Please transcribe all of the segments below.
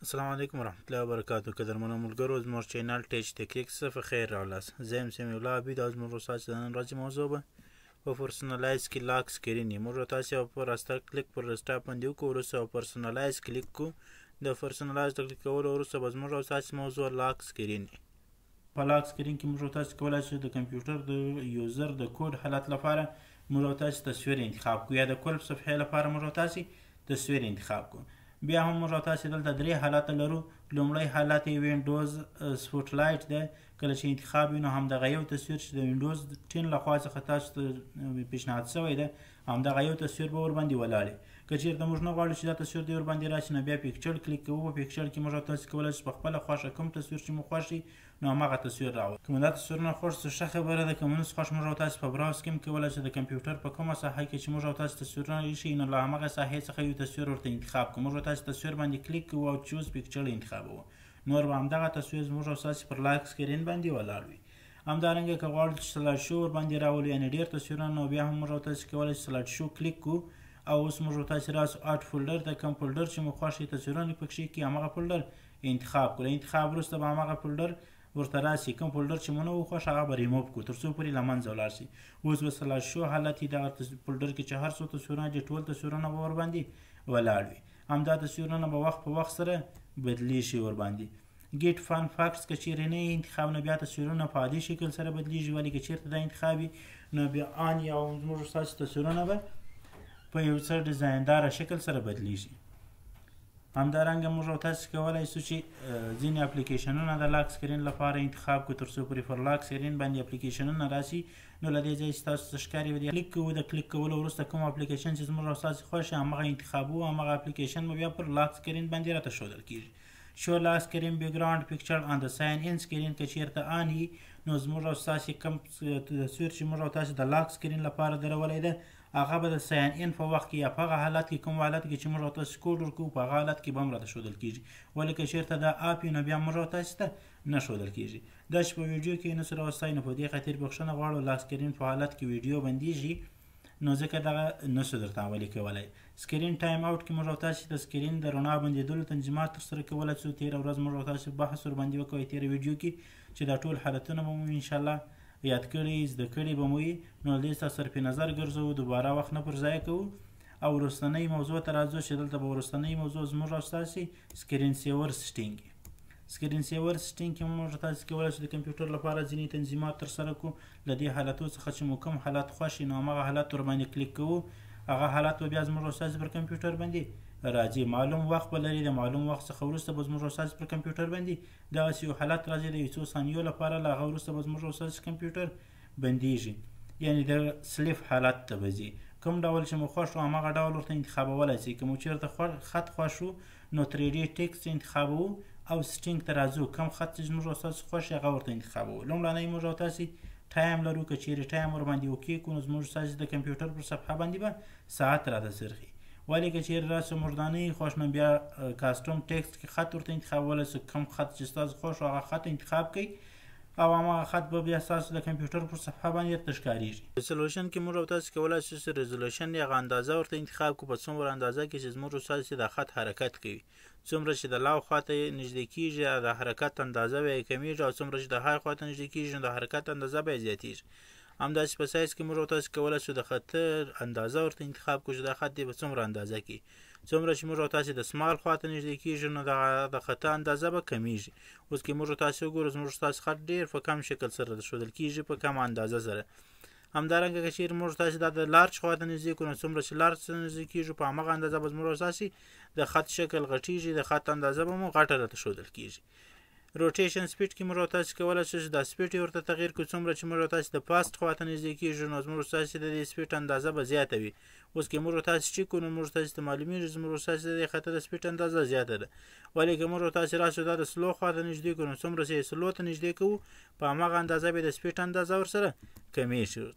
السلام علیکم ورحمت الله وبرکاتو. قدرمنو ملګرو، زموږ چینل ټیچ تکنیک څخه خیر راولاست. زه یم سمیع الله عبید او زموږ استاد د نن ورځې موضوع به په پرسونلایز کې لاک سکرین وي. موږ تاسو په راسته کلیک پر رسټاپ باندې وکړو، وروسته پرسونلایز کلیک کوو. د پرسونلایز کلیک کولو وروسته به زموږ تاسو موضوع لاک سکرین وي. په لاک سکرین کې موږ تاسو کولای شو د کمپیوټر د یوزر د کوډ حالت لپاره موږ تاسو تصویر انتخاب کوو، یا د کل صفحې لپاره موږ تاسو تصویر انتخاب کوو. بیا هم موږ تاسو دلته درې حالات لرو. لومړی حالت یې وینډوز سپوټ لایټ ده. کله چې انتخاب وي نو همدغه یو تصویر چې د وینډوز 10 لخوا څخه تاسو ته پیشنهاد شوی ده همدغه یو تصویر به ورباندې ولاړ وي. که چېرته موږ نه غواړو چې دا تصویر دې ورباندې راشي نو بیا پیکچر کلیک کوو. په پیکچر کې موږ تاسو کولی شو په خپله خوښه کوم تصویر چې مو خوښ وي نو هماغه تصویر راوړو. که مو دا تصویرونه خوښ څه ښه خبره ده. که مو نس خوښ موږ تاسو په براوز کې هم کولی شو د کمپیوټر په کومه ساحه کې چې موږ تاسو تصویرونه ایښي نو له همغه ساحې څخه یو تصویر ورته انتخاب کوو. موږ تاسو تصویر باندې کلیک کوو او چوز پیکچر انتخابوو. نور به همدغه تصویر زموږ تاسو پر لاک سکرین باندې ولاړ وي. همدارنګه که غواړو چې سلاید شو ورباندې راولو، یعنې ډېر تصویرونه، نو بیا هم موږ تاسو کولی شو سلاید شو کلیک کوو او اوس موږ تاسو راسو اټ فولډر ته کوم فولډر چې مو خوښ وي تصویرونه پکښې کړي همغه فولډر انتخاب کړو. انتخاب وروسته به همغه فولډر ورته راسي. کوم فولډر چې مو نه و خوښ هغه به ریموو کړو تر څو پورې له منځه ولاړ شي. اوس به سلاید شو حالت دغه فولډر کې چې هر څو تصویرونه دي ټول تصویرونه به ورباندې ولاړ وي. همدا تصویرونه به وخت په وخت سره بدلیږي ورباندې. ګیټ فن فاکټس که چیرې نه یې انتخاب نو بیا تصویرونه په عادي شکل سره بدلیږي، ولې که چیرته دا انتخاب وي نو بیا آن یا زموږ ستاسو تصویرونه به په یو څه ډیزاینداره شکل سره بدلیږي. همدارنګه موږ تاسو کولی شو چې ځینې اپلیکیشنونه د لاک سکرین لپاره انتخاب کړو تر څو پورې پر لاک سکرین باندې اپلیکیشنونه راشي. نو له دې ځایه چې تاسو څه ښکاري به کلیک کوو. د کلیک کولو وروسته کوم اپلیکیشن چې زموږ ستاسو خوښ همغه انتخابوو. همغه اپلیکیشن به بیا پر لاک سکرین باندې راته ښودل کېږي. شو لاک سکرین بیکګراوند پکچر آن د ساین ان سکرین که چیرته آن وي نو زموږ او ستاسو کوم تصویر چې موږ او تاسو د لاک سکرین لپاره درولی ده هغه به د ساین ان په وخت کې یا په هغه حالت کې کوم حالت کې چې موږ او تاسو کوډ ورکوو په هغه حالت کې به هم راته ښودل کېږي. ولې که چیرته دا اپ وي نو بیا موږ او تاسو ته نه ښودل کېږي. دا چې په ویډیو کې نسو راوستی نو په دې خاطر بخښنه غواړو. لاک سکرین په حالت کې ویډیو بندیږي نو ځکه دغه نسو درته عملي کولی. سکرین ټایم اوټ کې موږ او تاسو د سکرین د رڼا بندېدلو تنظیمات ترسره کولی شو. تېره ورځ موږ او تاسو بحث ورباندې وکړی تېره ویډیو کې چې دا ټول حالتونه به مو انشاءالله یاد کړي زده کړي به مو وي. نو دې ته صرف نظر ګرځوو، دوباره وخت نه پر ځای کوو او وروستنۍ موضوع ته راځو چې دلته به وروستنۍ موضوع زموږ او ستاسو سکرین سیور سیټینګ. سکرین سیور سیټینګ کې موږ تاسو کولی شو د کمپیوټر لپاره ځینې تنظیمات ترسره کړو. له دې حالتو څخه چې مو کوم حالت خوښ وي نو همغه حالت ورباندې کلیک کوو. هغه حالت به بیا زموږ او ستاسو پر کمپیوټر باندې راځي. معلوم وخت به لري. د معلوم وخت څخه وروسته به زموږ او ستاسو پر کمپیوټر باندې دغسې یو حالت راځي د یو څو ثانیو لپاره. له هغه وروسته به زموږ او ستاسو کمپیوټر بندیږي، یعنې د سلیف حالت ته به ځي. کوم ډول چې مو خوښ و همغه ډول ورته انتخابولی شئ. که مو چېرته خط خوښ و نو 3D ټکسټ انتخابوو او سټینګ ته راځو. کوم خط چې زموږ او ستاسو خوښ هغه ورته انتخابوو. لومړنی موږ او تاسو ټایم لرو. که چیرې ټایم ورباندې اوکې کړو نو زموږ ستاسو د کمپیوټر پر صفحه باندې به ساعت راته څرخي. ولې که چیرې راسو موږ دا نه یې خوښ نو بیا کاسټوم ټکسټ کې خط ورته انتخابولی شو. کوم خط چې ستاسو خوښ و هغه خط انتخاب کړئ او هماغه خط به بیا ستاسو د کمپیوټر پر صفحه باندې درته ښکارېږي. ریزولوشن کې موږ او تاسو کولی شو چې ریزولوشن یې هغه اندازه ورته انتخاب کړو په څومره اندازه کې چې زموږ او تاسو دا خط حرکت کوي. څومره چې د لاو خواته نږدې کېږي د حرکت اندازه به یې کمیږي او څومره چې د های خواته نږدې کېږي نو د حرکت اندازه به یې زیاتېږي. همداسې په سایز کې موږ او تاسو کولی شو د خط اندازه ورته انتخاب کړو چې دا خط دې په څومره اندازه کې. څومره چې موږ او تاسو د سمال خواته نږدې کېږي نو د خطه اندازه به کمیږي. اوس کې موږ او تاسو وګورو زموږ ستاسو خط ډېر په کم شکل سره ښودل کېږي په کم اندازه سره. همدارنګه که چیرې موږ تاسو دا د لارج خواته نږدې کړو نو څومره چې لارج ته نږدې کېږو په همغه اندازه به زموږ او تاسو د خط شکل غټېږي. د خط اندازه به مو غټه راته ښودل کېږي. روټیشن سپیډ کې موږ او تاسو کولی شو چې دا سپیډ یې ورته تغییر کړو. څومره چې موږ او تاسو د پاست خواته نږدې کېږو نو زموږ او تاسو د دې سپیډ اندازه به زیاته وي. اوس کې موږ او تاسو چیک کړو نو موږ تاسو ته معلومېږي زموږ او تاسو د دې خطه د سپیډ اندازه زیاته ده. ولې که موږ او تاسو راسو دا د سلو خواته نږدې کړو نو څومره چې سلو ته نږدې کوو په هماغه اندازه به د سپیډ اندازه ورسره کمیږي.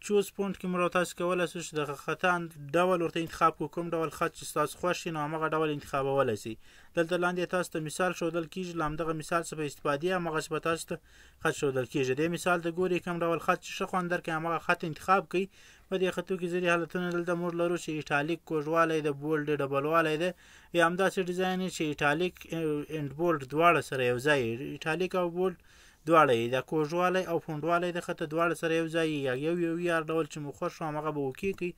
چوز فونټ کې موږ تاسو کولی شو چې د خطا ډول ورته انتخاب کړو، کوم ډول خط چې ستاسو خوښ شي نو همغه ډول انتخابولی شئ. دلته لاندې تاسو ته مثال ښودل کېږي، له همدغه مثال څخه په استفادې همغسې به تاسو ته خط ښودل کېږي. دې مثال ته ګورئ کوم ډول خط چې ښه خوند درکړي همغه خط انتخاب کړئ. په دې خطو کې ځینې حالتونه دلته موږ لرو چې ایټالیک کوږوالی ده، بولډ ډبلوالی ده، یا همداسې ډیزاین چې ایټالیک اینډ بولډ دواړه سره یو ځای ایټالیک او بولډ دواړه یې د کوږوالی او پونډوالی د خطه دواړه سره یو ځای یا یو یار ډول چې مو خوښ شو همغه به اوکې کړئ.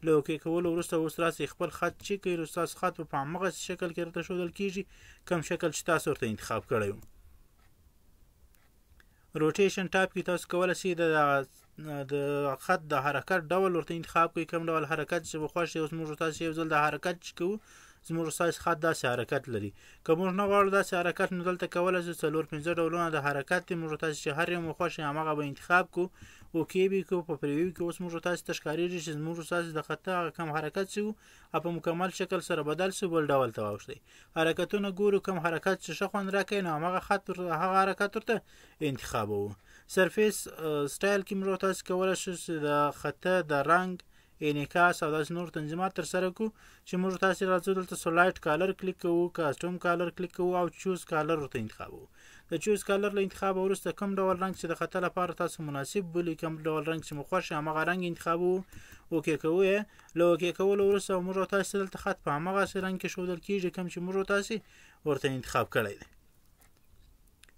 له اوکې کولو وروسته اوس راسئ خپل خط چیک کړئ، نو ستاسو خط به په همغسې شکل کې درته ښودل کېږي کوم شکل چې تاسو ورته انتخاب کړی و. روټیشن ټایپ کې تاسو کولی شئ د خط د حرکت ډول ورته انتخاب کړئ، کوم ډول حرکت چې به خوښ شي. اوس موږ تاسو یو ځل د حرکت چې کوو، زموږ ستاسو خط داسې حرکت لري. که موږ نه غواړو داسې حرکت نو دلته کولی شو 4-5 ډولونه د حرکت دي، موږ تاسو چې هر یو مو خوښ شي همغه به انتخاب کړو، اوکې به یې کړو. په پریویو کې اوس موږ تاسو ته ښکارېږي چې زموږ تاسو د خطه هغه کم حرکت چې و په مکمل شکل سره بدل شو، بل ډول ته واوښتی. حرکتونه ګورو، کوم حرکت چې ښه خوند راکوي نو همغه خط هغه حرکت ورته انتخابوو. سرفیس سټایل کې موږ تاسو کولی شو چې د خطه د رنګ انعکاس او داسې نور تنظیمات ترسره کړو چې موږ تاسو راځو دلته سولایټ کالر کلیک کوو، کاسټوم کالر کلیک کوو او چوز کالر ورته انتخابوو. د چوز کالر له انتخاب وروسته کوم ډول رنګ چې د خطه لپاره تاسو مناسب بولئ، کوم ډول رنګ چې مو خوښ شي همغه رنګ انتخابوو، اوکې کوو یې. له اوکې کولو وروسته موږ تاسو دلته خط په همغسې رنګ کې ښودل کېږي کوم چې موږ تاسو ورته انتخاب کړی دی.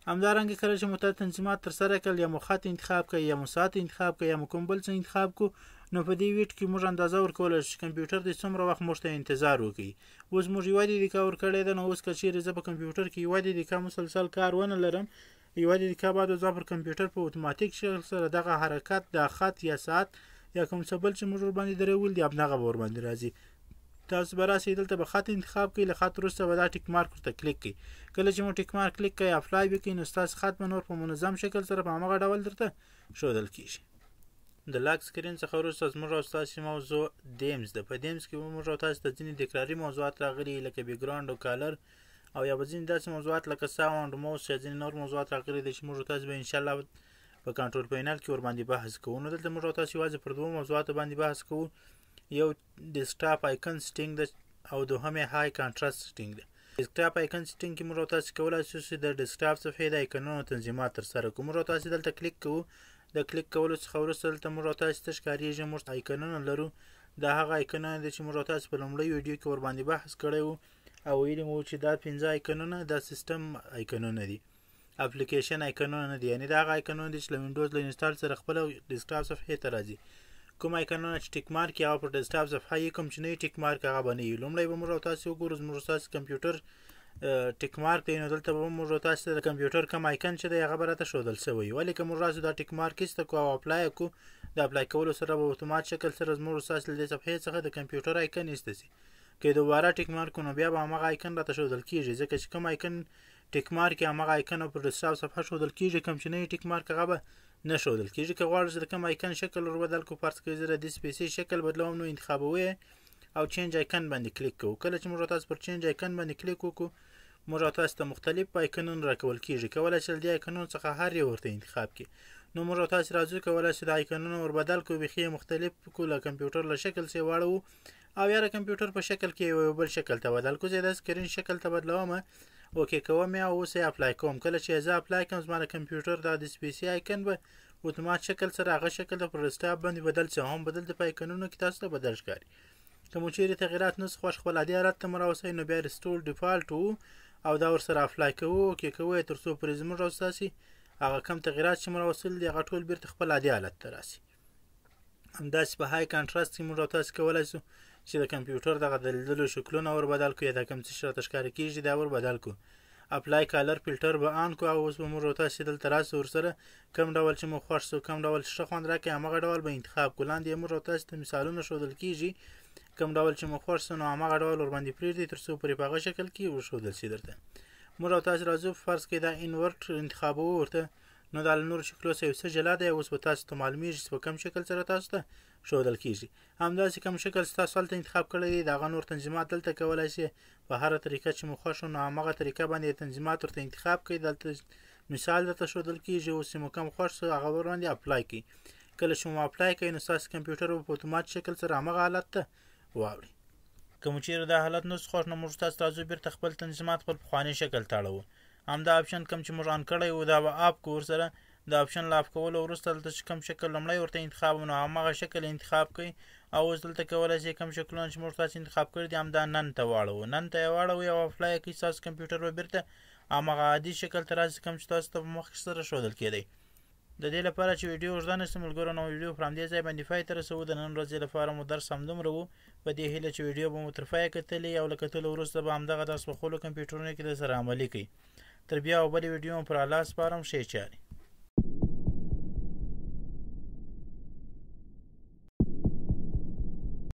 همدارنګه کله چې مو تنظیمات ترسره کړل، یا مو خط انتخاب کړئ، یا مو ساعت انتخاب کړئ، یا مو کوم بل څه انتخاب کړو، نو په دې ویډ کې موږ اندازه ورکولی شو چې کمپیوټر دې څومره وخت موږ ته انتظار وکړي. اوس موږ یوه دقیقه ورکړې ده، نو اوس که چیرې زه په کمپیوټر کې یوه دقیقه مسلسل کار ونه لرم، یوه دقیقه بعد زه پر کمپیوټر په اتوماتیک شکل سره دغه حرکت د خط یا ساعت یا کوم څه بل چې موږ ورباندې درول دي همدغه به ورباندې راځي. تاسو به راسئ دلته به خط انتخاب کړئ، له خط وروسته به دا ټیک مارک ورته کلیک کړئ. کله چې مو ټیک مارک کلیک کړئ اپلای وکړئ نو ستاسو خط به نور په منظم شکل سره په همغه ډول درته ښودل کېږي. د لاک سکرین څخه وروسته زموږ او ستاسو موضوع دیمز ده. په دیمز کې موږ او تاسو ته ځینې تکراري موضوعات راغلي لکه بیکګراوند او کالر، او یا به ځینې داسې موضوعات لکه ساوند، موس، یا ځینې نور موضوعات راغلي دي چې موږ تاسو به انشاءالله په کنټرول پینل کې ورباندې بحث کوو. نو دلته موږ تاسو یوازې پر دوه موضوعاتو باندې بحث کوو، یو ډیسکټاپ آیکن سیټینګ ده او دوهم یې های کانټراست سیټینګ ده. ډیسکټاپ آیکن سیټینګ کې موږ تاسو کولی شو چې د ډیسکټاپ صفحې د آیکنونو تنظیمات ترسره کړو. موږ تاسو دلته کلیک کوو، د کلیک کولو څخه وروسته دلته موږ تاسو ته ښکارېږي موږ آیکنونه لرو. دا هغه آیکنونه دي چې موږ تاسو په لومړۍ ویډیو کې ورباندې بحث کړی و او ویلي مو چې دا 5 آیکنونه د سیستم آیکنونه دي، اپلیکیشن آیکنونه نه دي، یعنې دا هغه آیکنونه دي چې له وینډوز له انسټال سره خپله ډیسکټاپ صفحې ته راځي. کوم آیکنونه چې ټیک مارک یا پر ډیسکټاپ صفحه یې کوم چې نه ټیک مارک هغه به نه وي. لومړی به موږ تاسو وګورو زموږ ستاسو کمپیوټر ټیک مارک دی، نو دلته به موږ تاسو ته د کمپیوټر کوم آیکن چې دی هغه به راته ښودل شوی. ولې که موږ راسو دا ټیک مارک ایسته کړو او اپلای کړو، د اپلای کولو سره به اتومات شکل سره زموږ ستاسو له دې صفحې څخه د کمپیوټر آیکن ایسته شي. که دوباره ټیک مارک کړو نو بیا به همغه آیکن راته ښودل کېږي، ځکه چې کوم آیکن ټیک مارک یې همغه آیکن پر ډیسکټاپ صفحه ښودل کېږي، کوم چې نه یې ټیک مارک هغه به نه ښودل کېږي. که غواړو چې د کوم آیکن شکل ور بدل کړو، فرض کړئ زه د دې سپیسي شکل بدلوم، نو انتخابوو او چینج آیکن باندې کلیک کوو. کله چې موږ تاسو پر چینج آیکن باندې کلیک وکړو، موږ تاسو ته مختلف آیکنونه راکول کېږي. کولی شئ د دې آیکنونو څخه هر یو ورته انتخاب کړئ. نو موږ تاسو راځو کولی شئ د آیکنونو ور بدل کړو، بیخي مختلف کړو، له کمپیوټر له شکل سې واړوو او یا د کمپیوټر په شکل کې یو بل شکل ته بدل کړو. زه د سکرین شکل ته بدلوم، اوکې کوم یا اوس یې اپلای کوم. کله چې زه اپلای کوم زما د کمپیوټر دا د سپیسي آیکن به اتومات شکل سره هغه شکل د پر ډیسکټاپ باندې بدل شي، هم بدل د په آیکنونو کې تاسو ته بدل ښکاري. که مو چیرې تغیرات نه خوښ خپل عادي حالت ته مو راوسئ نو بیا ریسټور ډیفالټ وو او دا ورسره اپلای کوو، اوکې کوو تر څو پورې زموږ راوستاسي هغه کم تغیرات چې مو راوستل دي هغه ټول بیرته خپل عادي حالت ته راسي. همداسې په های کانټراست کې موږ تاسو کولی شو چې د کمپیوټر دغه د لیدلو شکلونه ور بدل کړو، یا دا کوم څه چې راته ښکاره کېږي دا ور بدل کړو. اپلای کالر فلټر به آن کړو او اوس به موږ تاسو دلته راسو ورسره کوم ډول چې مو خوښ شو، کوم ډول چې ښه خوند راکوي همغه ډول به انتخاب کړو. لاندې موږ تاسو ته مثالونه ښودل کېږي، کوم ډول چې مو خوښ شو نو همغه ډول ورباندې پرېږدئ تر څو پورې په هغه شکل کې وښودل شي درته. موږ تاسو راځو فرض کړئ دا انورټ انتخابوو ورته، نو دا له نورو شکلو څخه یو څه جلا دی. اوس به تاسو ته معلومیږي چې په کوم شکل سره تاسو ته ښودل کېږي. همداسې کوم شکل چې تاسو هلته انتخاب کړی دی د هغه نور تنظیمات دلته کولی شئ په هره طریقه چې مو خوښ نو همغه طریقه باندې تنظیمات ورته انتخاب کړئ. دلته مثال درته ښودل کېږي، اوس چې مو کوم خوښ شو هغه ورباندې اپلای کړئ. کله چې مو اپلای کوئ نو ستاسو کمپیوټر به په اتومات شکل سره همغه حالت ته واوړي. که مو چیرې دا حالت نه خوښ نو موږ تاسو ته راځو بیرته خپل تنظیمات خپل پخواني شکل ته اړوو. همدا اپشن کوم چې موږ آن کړی وو دا به اپ کو ورسره د اپشن له اپ کولو وروسته دلته چې کوم شکل لومړی ورته انتخاب نو همغه شکل انتخاب کړئ او اوس دلته کولی شئ کوم شکلونه چې موږ تاسو انتخاب کړي دي همدا نن ته واړوو. نن ته یې واړوئ او اپلای کړئ ستاسو کمپیوټر به بیرته همغه عادي شکل ته راشي کوم چې تاسو ته په مخکې سره ښودل کېدی. د دې لپاره چې ویډیو اوږده نه شي ملګرو نو ویډیو پر همدې ځای باندې پای ته رسوو. د نن ورځې لپاره مو درس همدومره وو په دې هیله چې ویډیو به مو تر پایه کتلې او له کتلو وروسته به همدغه درس په خپلو کمپیوټرونو کې درسره عملي کړئ. تر بیا او بلې ویډیو مو پر الله سپارم. ښې چارې.